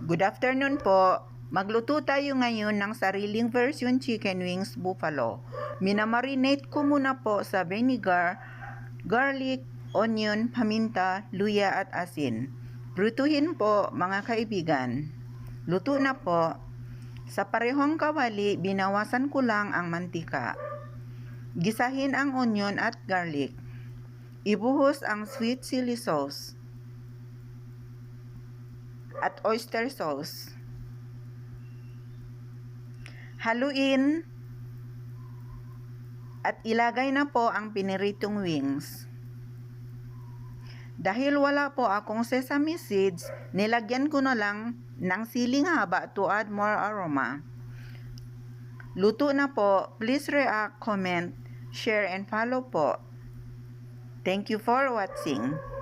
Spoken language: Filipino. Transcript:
Good afternoon po. Magluto tayo ngayon ng sariling version chicken wings buffalo. Minamarinate ko muna po sa vinegar, garlic, onion, paminta, luya at asin. Prutuhin po mga kaibigan. Luto na po. Sa parehong kawali, binawasan ko lang ang mantika. Gisahin ang onion at garlic. Ibuhos ang sweet chili sauce at oyster sauce. Haluin at ilagay na po ang piniritong wings. Dahil wala po akong sesame seeds, nilagyan ko na lang ng siling haba to add more aroma. Luto na po. Please react, comment, share, and follow po. Thank you for watching.